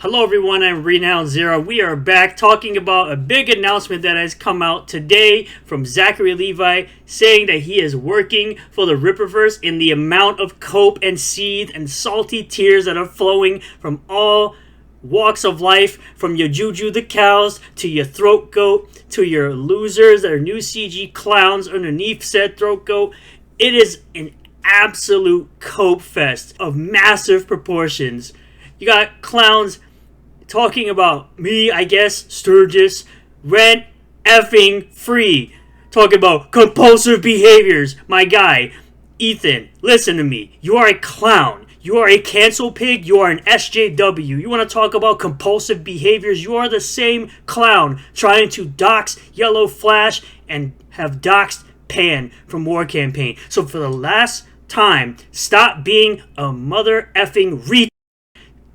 Hello everyone, I'm Renowned Zero. We are back talking about a big announcement that has come out today from Zachary Levi saying that he is working for the Rippaverse in the amount of cope and seethe and salty tears that are flowing from all walks of life, from your Juju the cows to your throat goat to your losers that are new CG clowns underneath said throat goat. It is an absolute cope fest of massive proportions. You got clowns talking about me, I guess, Sturgis, rent effing free. Talking about compulsive behaviors. My guy, Ethan, listen to me. You are a clown. You are a cancel pig. You are an SJW. You want to talk about compulsive behaviors? You are the same clown trying to dox Yellow Flash and have doxed Pan from War Campaign. So for the last time, stop being a mother effing retard,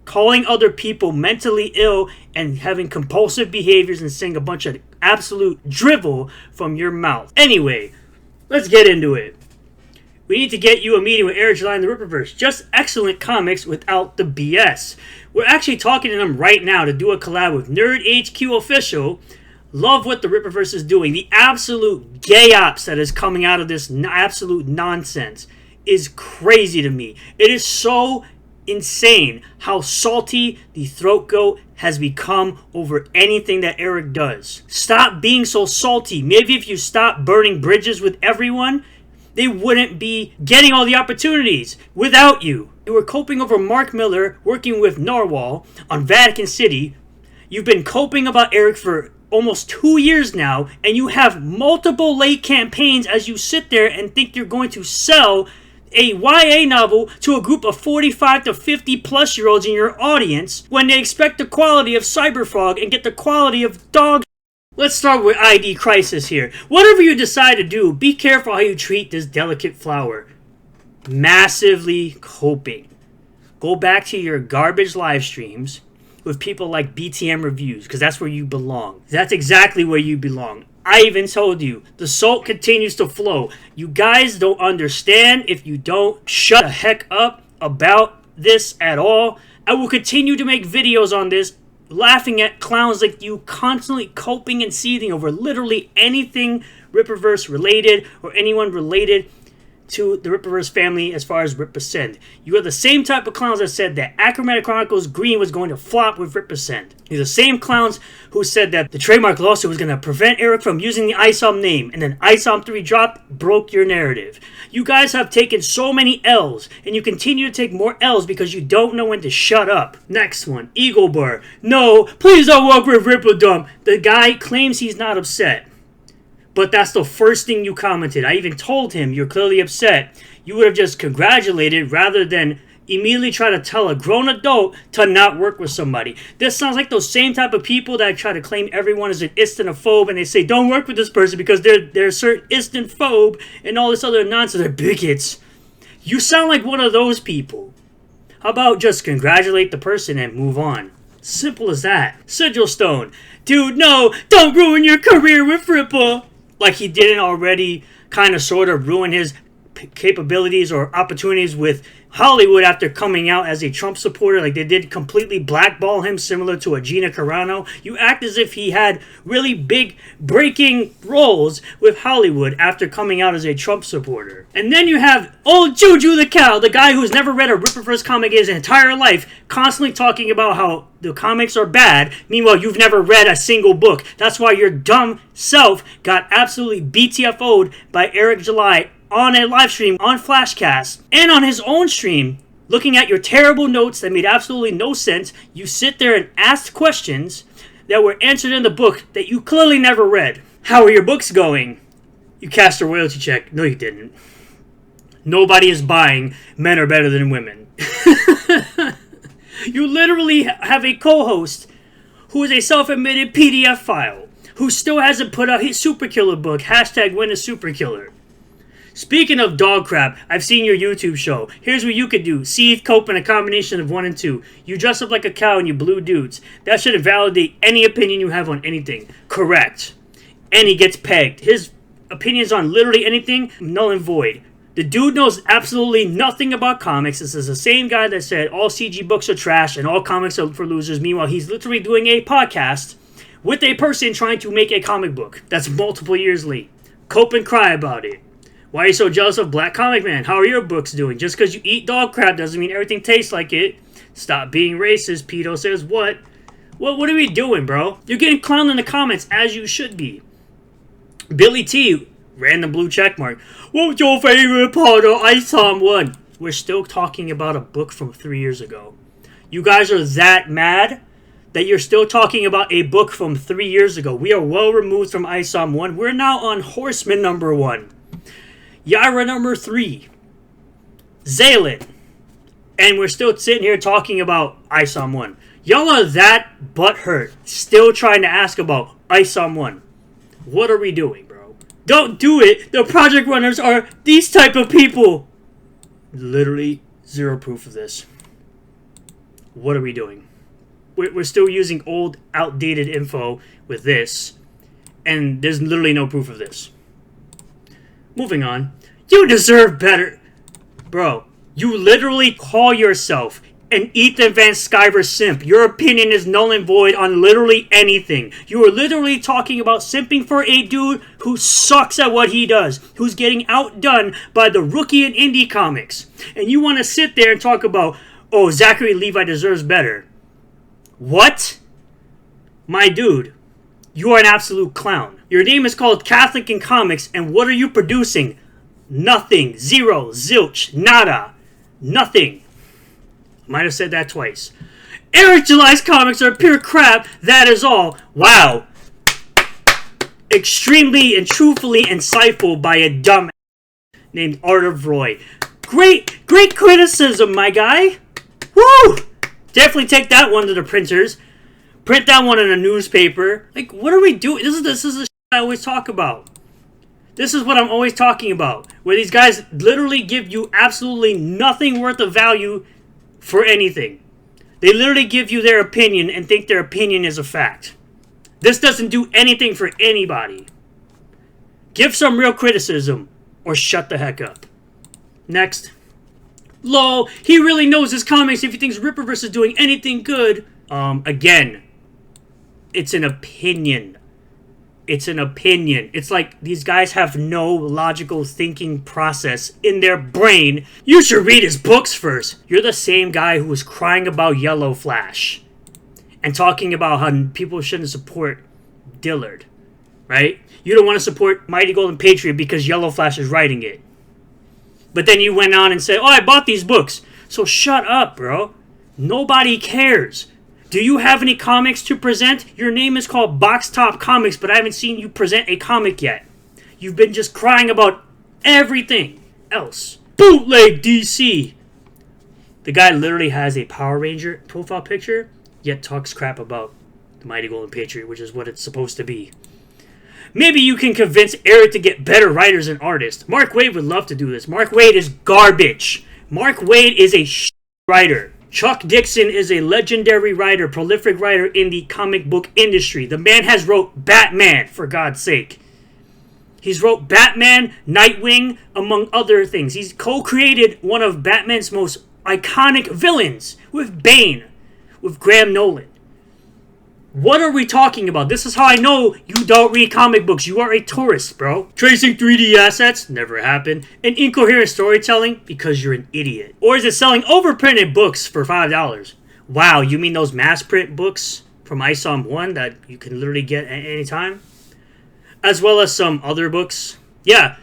calling other people mentally ill and having compulsive behaviors and saying a bunch of absolute drivel from your mouth. Anyway, let's get into it. We need to get you a meeting with Eric July and the Rippaverse. Just excellent comics without the BS. We're actually talking to them right now to do a collab with Nerd HQ Official. Love what the Rippaverse is doing. The absolute gay ops that is coming out of this absolute nonsense is crazy to me. It is so insane how salty the throat goat has become over anything that Eric does. Stop being so salty. Maybe if you stop burning bridges with everyone, they wouldn't be getting all the opportunities without you. You were coping over Mark Miller working with Narwhal on Vatican City. You've been coping about Eric for almost 2 years now, and you have multiple late campaigns as you sit there and think you're going to sell a YA novel to a group of 45 to 50 plus year olds in your audience when they expect the quality of Cyberfrog and get the quality of dog. Let's start with ID Crisis here. Whatever you decide to do, be careful how you treat this delicate flower. Massively coping. Go back to your garbage live streams with people like BTM Reviews, because that's where you belong. That's exactly where you belong. I even told you, the salt continues to flow. You guys don't understand if you don't shut the heck up about this at all. I will continue to make videos on this, laughing at clowns like you constantly coping and seething over literally anything Rippaverse related or anyone related to the Rippaverse family as far as Rippercent. You are the same type of clowns that said that Achromatic Chronicles Green was going to flop with Rippercent. You're the same clowns who said that the trademark lawsuit was going to prevent Eric from using the Isom name, and then Isom 3 dropped, broke your narrative. You guys have taken so many L's, and you continue to take more L's because you don't know when to shut up. Next one, Eaglebauer. No, please don't work with Rippledump. The guy claims he's not upset. But that's the first thing you commented. I even told him you're clearly upset. You would have just congratulated rather than immediately try to tell a grown adult to not work with somebody. This sounds like those same type of people that try to claim everyone is an istantophobe and they say don't work with this person because they're a certain istantphobe and all this other nonsense. They're bigots. You sound like one of those people. How about just congratulate the person and move on? Simple as that. Sigil Stone. Dude, no, don't ruin your career with Ripple. Like he didn't already kind of sort of ruin his capabilities or opportunities with Hollywood after coming out as a Trump supporter. Like they did completely blackball him, similar to a Gina Carano. You act as if he had really big breaking roles with Hollywood after coming out as a Trump supporter. And then you have old Juju the cow, the guy who's never read a Rippaverse comic in his entire life, constantly talking about how the comics are bad. Meanwhile, you've never read a single book. That's why your dumb self got absolutely BTFO'd by Eric July on a live stream on Flashcast and on his own stream, looking at your terrible notes that made absolutely no sense. You sit there and ask questions that were answered in the book that you clearly never read. How are your books going? You cashed a royalty check. No, you didn't. Nobody is buying Men Are Better Than Women. You literally have a co-host who is a self-admitted PDF file, who still hasn't put out his Superkiller book, hashtag Win a Superkiller. Speaking of dog crap, I've seen your YouTube show. Here's what you could do. Seethe, cope, and a combination of 1 and 2. You dress up like a cow and you blue dudes. That should invalidate any opinion you have on anything. Correct. And he gets pegged. His opinions on literally anything, null and void. The dude knows absolutely nothing about comics. This is the same guy that said all CG books are trash and all comics are for losers. Meanwhile, he's literally doing a podcast with a person trying to make a comic book that's multiple years late. Cope and cry about it. Why are you so jealous of Black Comic Man? How are your books doing? Just because you eat dog crap doesn't mean everything tastes like it. Stop being racist, Pedo says. What? What are we doing, bro? You're getting clowned in the comments, as you should be. Billy T, random blue checkmark. What's your favorite part of Isom 1? We're still talking about a book from 3 years ago. You guys are that mad that you're still talking about a book from 3 years ago. We are well removed from Isom 1. We're now on Horseman number 1. Yara number 3. Zaylin. And we're still sitting here talking about Isom 1. Y'all are that butthurt, still trying to ask about Isom 1. What are we doing, bro? Don't do it! The project runners are these type of people! Literally zero proof of this. What are we doing? We're still using old, outdated info with this, and there's literally no proof of this. Moving on. You deserve better! Bro, you literally call yourself an Ethan Van Sciver simp. Your opinion is null and void on literally anything. You are literally talking about simping for a dude who sucks at what he does, who's getting outdone by the rookie in indie comics. And you want to sit there and talk about, oh, Zachary Levi deserves better. What? My dude, you are an absolute clown. Your name is called Catholic in Comics, and what are you producing? Nothing. Zero. Zilch. Nada. Nothing. Might have said that twice. Eric July's comics are pure crap, that is all. Wow. Extremely and truthfully insightful by a dumb named Art of Roy. Great criticism, my guy. Woo! Definitely take that one to the printers. Print that one in a newspaper. Like, what are we doing? This is the shit I always talk about. This is what I'm always talking about. Where these guys literally give you absolutely nothing worth of value for anything. They literally give you their opinion and think their opinion is a fact. This doesn't do anything for anybody. Give some real criticism or shut the heck up. Next. Lol, he really knows his comics if he thinks Ripperverse is doing anything good. Again, it's an opinion. It's an opinion. It's like these guys have no logical thinking process in their brain. You should read his books first. You're the same guy who was crying about Yellow Flash and talking about how people shouldn't support Dillard, right? You don't want to support Mighty Golden Patriot because Yellow Flash is writing it. But then you went on and said, oh, I bought these books. So shut up, bro. Nobody cares. Do you have any comics to present? Your name is called Box Top Comics, but I haven't seen you present a comic yet. You've been just crying about everything else. Bootleg DC. The guy literally has a Power Ranger profile picture, yet talks crap about the Mighty Golden Patriot, which is what it's supposed to be. Maybe you can convince Eric to get better writers and artists. Mark Waid would love to do this. Mark Waid is garbage. Mark Waid is a writer. Chuck Dixon is a legendary writer, prolific writer in the comic book industry. The man has wrote Batman, for God's sake. He's wrote Batman, Nightwing, among other things. He's co-created one of Batman's most iconic villains with Bane, with Graham Nolan. What are we talking about? This is how I know you don't read comic books. You are a tourist, bro. Tracing 3D assets? Never happened. And incoherent storytelling? Because you're an idiot. Or is it selling overprinted books for $5? Wow, you mean those mass print books from Isom 1 that you can literally get at any time? As well as some other books? Yeah.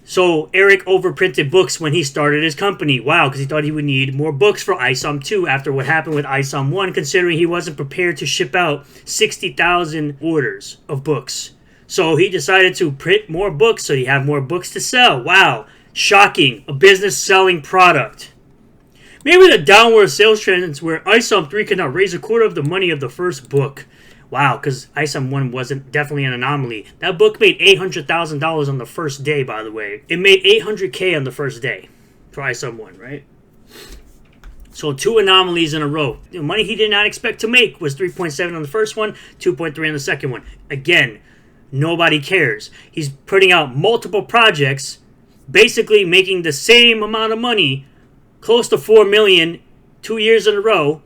So Eric overprinted books when he started his company. Wow, because he thought he would need more books for Isom 2 after what happened with Isom 1, considering he wasn't prepared to ship out 60,000 orders of books. So he decided to print more books so he'd have more books to sell. Wow, shocking. A business selling product. Maybe the downward sales trends where Isom 3 could not raise a quarter of the money of the first book. Wow, because Isom 1 wasn't definitely an anomaly. That book made $800,000 on the first day, by the way. It made $800K on the first day for Isom 1, right? So 2 anomalies in a row. The money he did not expect to make was 3.7 on the first one, 2.3 on the second one. Again, nobody cares. He's putting out multiple projects basically making the same amount of money, close to 4 million 2 years in a row.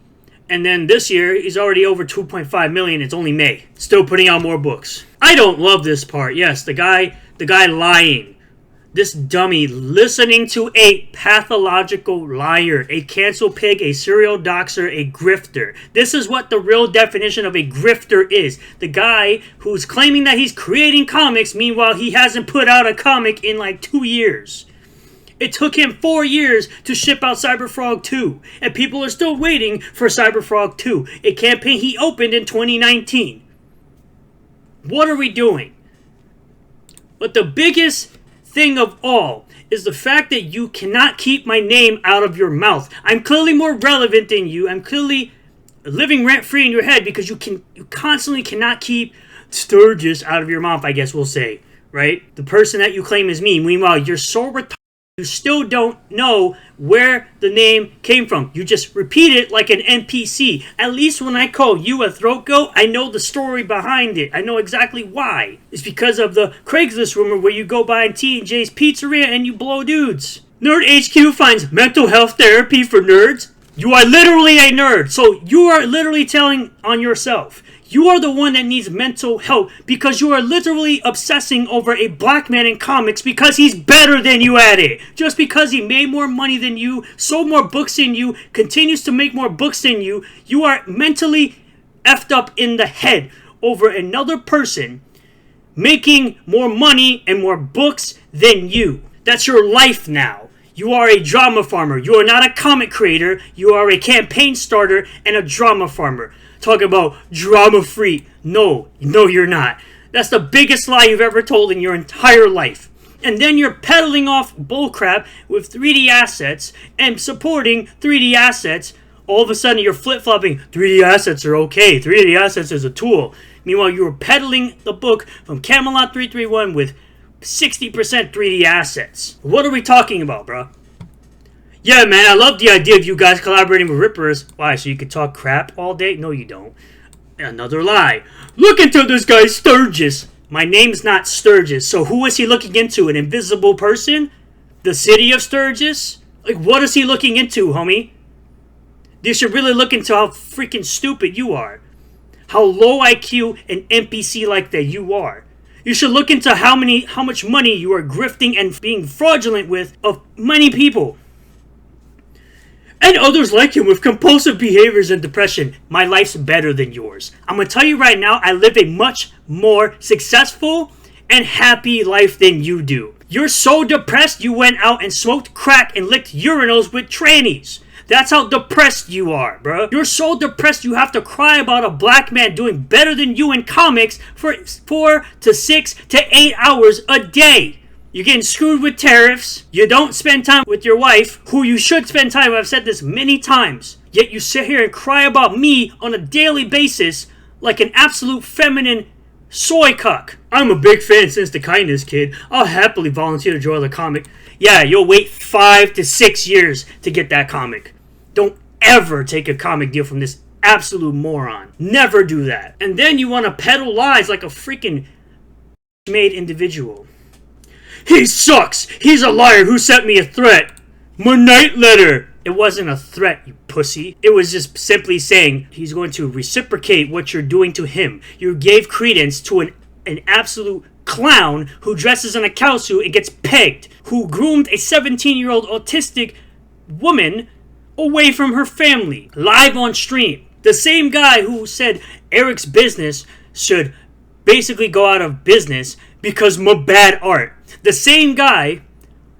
And then this year, he's already over 2.5 million. It's only May. Still putting out more books. I don't love this part. Yes, the guy lying. This dummy listening to a pathological liar, a cancel pig, a serial doxer, a grifter. This is what the real definition of a grifter is. The guy who's claiming that he's creating comics, meanwhile he hasn't put out a comic in like 2 years. It took him 4 years to ship out Cyberfrog 2, and people are still waiting for Cyberfrog 2, a campaign he opened in 2019. What are we doing? But the biggest thing of all is the fact that you cannot keep my name out of your mouth. I'm clearly more relevant than you. I'm clearly living rent-free in your head because you constantly cannot keep Sturgis out of your mouth, I guess we'll say, right? The person that you claim is me. Meanwhile, you're so retarded. You still don't know where the name came from. You just repeat it like an NPC. At least when I call you a throat goat, I know the story behind it. I know exactly why. It's because of the Craigslist rumor where you go by in T&J's Pizzeria and you blow dudes. Nerd HQ finds mental health therapy for nerds. You are literally a nerd. So you are literally telling on yourself. You are the one that needs mental help because you are literally obsessing over a black man in comics because he's better than you at it. Just because he made more money than you, sold more books than you, continues to make more books than you, you are mentally effed up in the head over another person making more money and more books than you. That's your life now. You are a drama farmer. You are not a comic creator. You are a campaign starter and a drama farmer. Talk about drama free. No, you're not. That's the biggest lie you've ever told in your entire life. And then you're peddling off bullcrap with 3D assets and supporting 3D assets. All of a sudden you're flip-flopping. 3D assets are okay. 3D assets is a tool. Meanwhile, you were peddling the book from Camelot 331 with 60% 3D assets. What are we talking about, bro? Yeah, man, I love the idea of you guys collaborating with Rippers. Why, so you can talk crap all day? No, you don't. Another lie. Look into this guy Sturgis. My name's not Sturgis, so who is he looking into? An invisible person? The city of Sturgis? Like, what is he looking into, homie? You should really look into how freaking stupid you are. How low IQ and NPC like that you are. You should look into how much money you are grifting and being fraudulent with of many people. And others like him with compulsive behaviors and depression. My life's better than yours. I'm going to tell you right now, I live a much more successful and happy life than you do. You're so depressed you went out and smoked crack and licked urinals with trannies. That's how depressed you are, bro. You're so depressed you have to cry about a black man doing better than you in comics for 4 to 6 to 8 hours a day. You're getting screwed with tariffs. You don't spend time with your wife, who you should spend time with. I've said this many times. Yet you sit here and cry about me on a daily basis like an absolute feminine soy cuck. I'm a big fan since the kindness, kid. I'll happily volunteer to draw the comic. Yeah, you'll wait 5 to 6 years to get that comic. Don't ever take a comic deal from this absolute moron. Never do that. And then you want to peddle lies like a freaking made individual. He sucks! He's a liar who sent me a threat! My night letter! It wasn't a threat, you pussy. It was just simply saying he's going to reciprocate what you're doing to him. You gave credence to an absolute clown who dresses in a cow suit and gets pegged, who groomed a 17-year-old autistic woman away from her family, live on stream. The same guy who said Eric's business should basically go out of business because my bad art. The same guy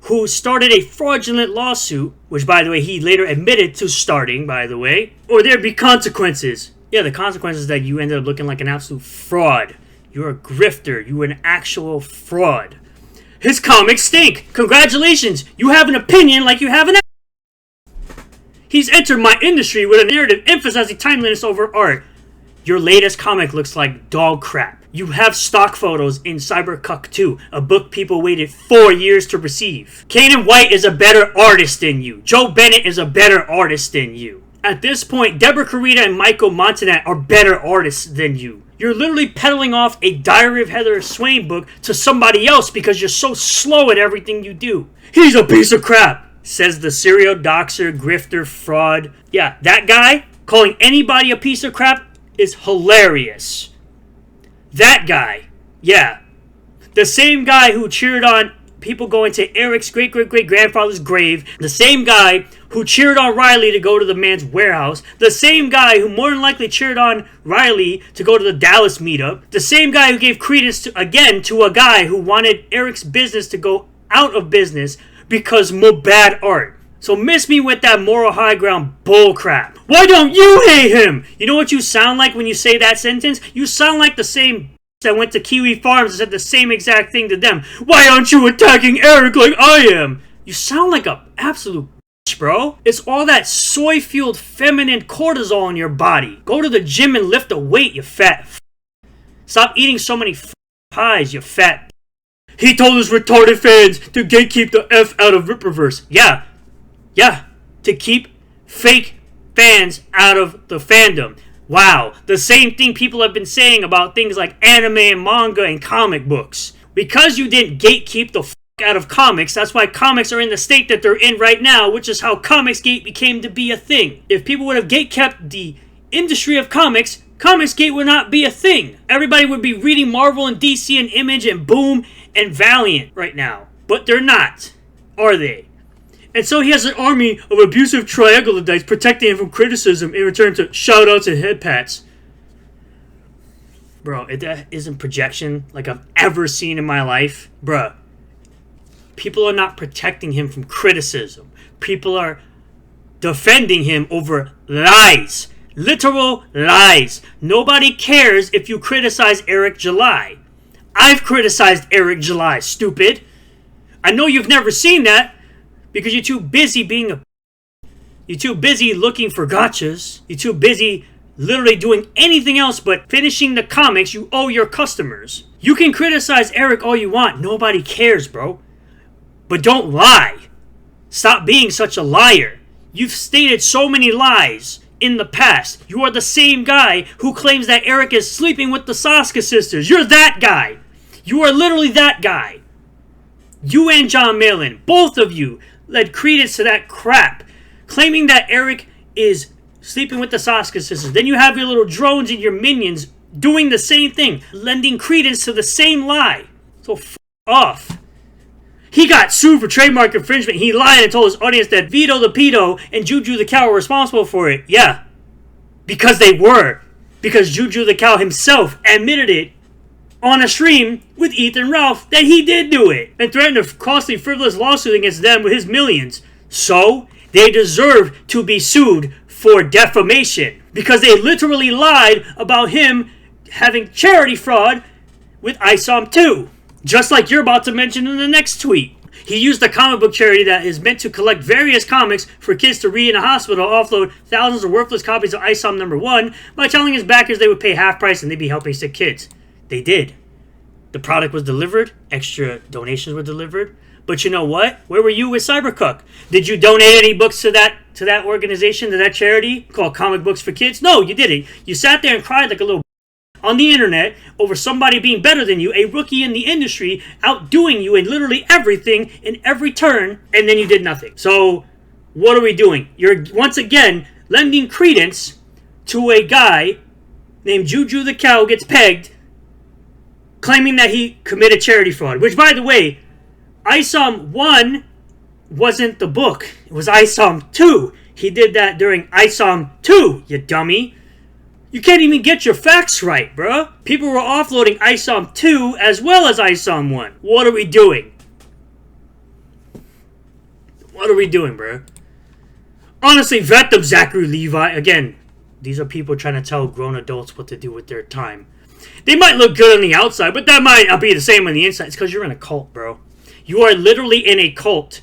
who started a fraudulent lawsuit, which, by the way, he later admitted to starting, by the way, or there be consequences. Yeah, the consequences that you ended up looking like an absolute fraud. You're a grifter. You're an actual fraud. His comics stink. Congratulations. You have an opinion like you have an... He's entered my industry with a narrative emphasizing timeliness over art. Your latest comic looks like dog crap. You have stock photos in Cybercuck 2, a book people waited 4 years to receive. Kanan White is a better artist than you. Joe Bennett is a better artist than you. At this point, Deborah Carita and Michael Montagnat are better artists than you. You're literally peddling off a Diary of Heather Swain book to somebody else because you're so slow at everything you do. He's a piece of crap, says the serial doxer, grifter, fraud. Yeah, that guy calling anybody a piece of crap is hilarious. That guy, yeah. The same guy who cheered on people going to Eric's great-great-great-grandfather's grave. The same guy who cheered on Riley to go to the man's warehouse. The same guy who more than likely cheered on Riley to go to the Dallas meetup. The same guy who gave credence to a guy who wanted Eric's business to go out of business because more bad art. So miss me with that moral high ground bullcrap. Why don't you hate him? You know what you sound like when you say that sentence? You sound like the same that went to Kiwi Farms and said the same exact thing to them. Why aren't you attacking Eric like I am? You sound like a absolute bitch, bro. It's all that soy-fueled feminine cortisol in your body. Go to the gym and lift a weight, you fat Stop eating so many pies, you fat He told his retarded fans to gatekeep the F out of Ripperverse. Yeah, to keep fake fans out of the fandom. Wow, the same thing people have been saying about things like anime and manga and comic books. Because you didn't gatekeep the out of comics, that's why comics are in the state that they're in right now, which is how Comicsgate became to be a thing. If people would have gatekept the industry of comics, Comicsgate would not be a thing. Everybody would be reading Marvel and DC and Image and Boom and Valiant right now. But they're not, are they? And so he has an army of abusive triaglodites protecting him from criticism in return to shoutouts and head pats. Bro, that isn't projection like I've ever seen in my life. Bruh, people are not protecting him from criticism. People are defending him over lies. Literal lies. Nobody cares if you criticize Eric July. I've criticized Eric July, stupid. I know you've never seen that. Because you're too busy you're too busy looking for gotchas. You're too busy literally doing anything else but finishing the comics you owe your customers. You can criticize Eric all you want. Nobody cares, bro. But don't lie. Stop being such a liar. You've stated so many lies in the past. You are the same guy who claims that Eric is sleeping with the Saska sisters. You're that guy. You are literally that guy. You and John Malin, both of you, led credence to that crap, claiming that Eric is sleeping with the Saska sisters. Then you have your little drones and your minions doing the same thing, lending credence to the same lie. So off. He got sued for trademark infringement. He lied and told his audience that Vito the Pedo and Juju the Cow were responsible for it. Yeah, because they were. Because Juju the Cow himself admitted it on a stream with Ethan Ralph that he did do it and threatened a costly frivolous lawsuit against them with his millions. So they deserve to be sued for defamation because they literally lied about him having charity fraud with Isom 2, just like you're about to mention in the next tweet. He used a comic book charity that is meant to collect various comics for kids to read in a hospital, offload thousands of worthless copies of Isom #1 by telling his backers they would pay half price and they'd be helping sick kids. They did. The product was delivered. Extra donations were delivered. But you know what? Where were you with Cybercook? Did you donate any books to that organization, to that charity called Comic Books for Kids? No, you didn't. You sat there and cried like a little on the internet over somebody being better than you, a rookie in the industry, outdoing you in literally everything in every turn, and then you did nothing. So what are we doing? You're once again lending credence to a guy named Juju the Cow gets pegged, claiming that he committed charity fraud. Which, by the way, Isom 1 wasn't the book. It was Isom 2. He did that during Isom 2, you dummy. You can't even get your facts right, bruh. People were offloading Isom 2 as well as Isom 1. What are we doing? What are we doing, bruh? Honestly, vet them, Zachary Levi. Again, these are people trying to tell grown adults what to do with their time. They might look good on the outside, but that might not be the same on the inside. It's because you're in a cult, bro. You are literally in a cult.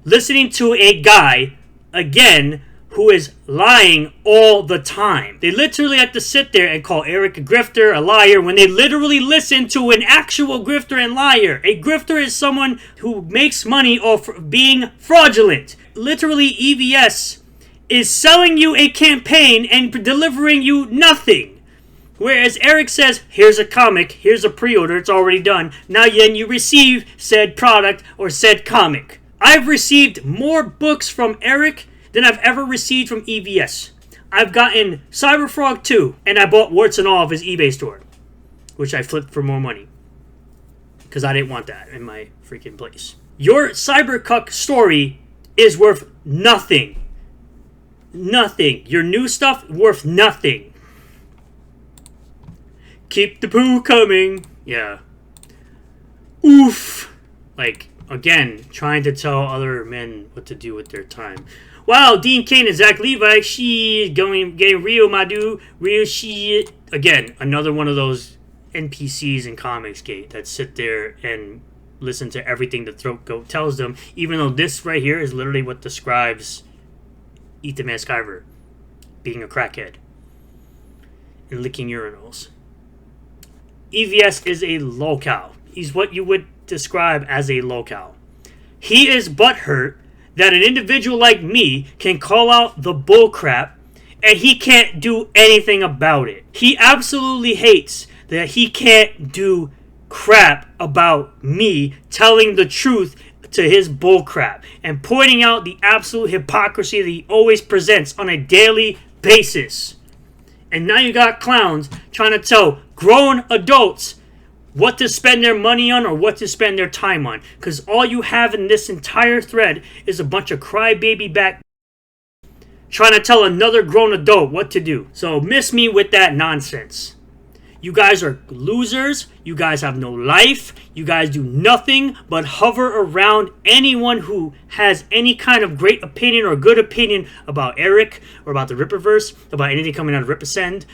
Listening to a guy, again, who is lying all the time. They literally have to sit there and call Eric a grifter, a liar, when they literally listen to an actual grifter and liar. A grifter is someone who makes money off being fraudulent. Literally, EVS is selling you a campaign and delivering you nothing. Whereas Eric says, here's a comic, here's a pre-order, it's already done. Now then you receive said product or said comic. I've received more books from Eric than I've ever received from EVS. I've gotten Cyberfrog 2, and I bought warts and all of his eBay store, which I flipped for more money. Because I didn't want that in my freaking place. Your Cybercuck story is worth nothing. Nothing. Your new stuff, worth nothing. Keep the poo coming. Yeah. Oof. Like, again, trying to tell other men what to do with their time. Wow, Dean Cain and Zach Levi, she getting real, my dude. Real shit. Again, another one of those NPCs in Comicsgate that sit there and listen to everything the Throat Goat tells them, even though this right here is literally what describes Ethan Van Sciver being a crackhead and licking urinals. EVS is a lolcow. He's what you would describe as a lolcow. He is butthurt that an individual like me can call out the bullcrap and he can't do anything about it. He absolutely hates that he can't do crap about me telling the truth to his bullcrap and pointing out the absolute hypocrisy that he always presents on a daily basis. And now you got clowns trying to tell grown adults what to spend their money on or what to spend their time on. Because all you have in this entire thread is a bunch of crybaby back trying to tell another grown adult what to do. So miss me with that nonsense. You guys are losers. You guys have no life. You guys do nothing but hover around anyone who has any kind of great opinion or good opinion about Eric or about the Ripperverse, about anything coming out of Ripascend,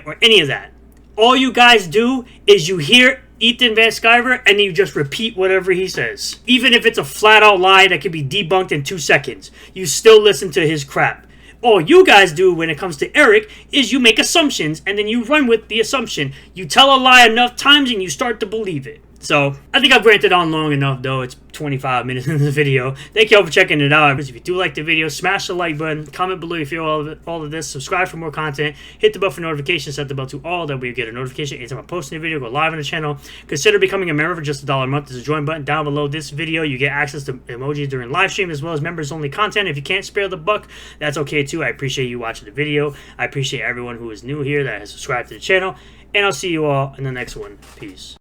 or any of that. All you guys do is you hear Ethan Van Sciver and you just repeat whatever he says. Even if it's a flat out lie that can be debunked in 2 seconds, you still listen to his crap. All you guys do when it comes to Eric is you make assumptions and then you run with the assumption. You tell a lie enough times and you start to believe it. So, I think I've ranted on long enough though. It's 25 minutes into the video. Thank you all for checking it out. If you do like the video, smash the like button. Comment below if you feel all of this. Subscribe for more content. Hit the bell for notifications. Set the bell to all. That way you get a notification anytime I post a new video. Go live on the channel. Consider becoming a member for just $1 a month. There's a join button down below this video. You get access to emojis during live stream as well as members only content. If you can't spare the buck, that's okay too. I appreciate you watching the video. I appreciate everyone who is new here that has subscribed to the channel. And I'll see you all in the next one. Peace.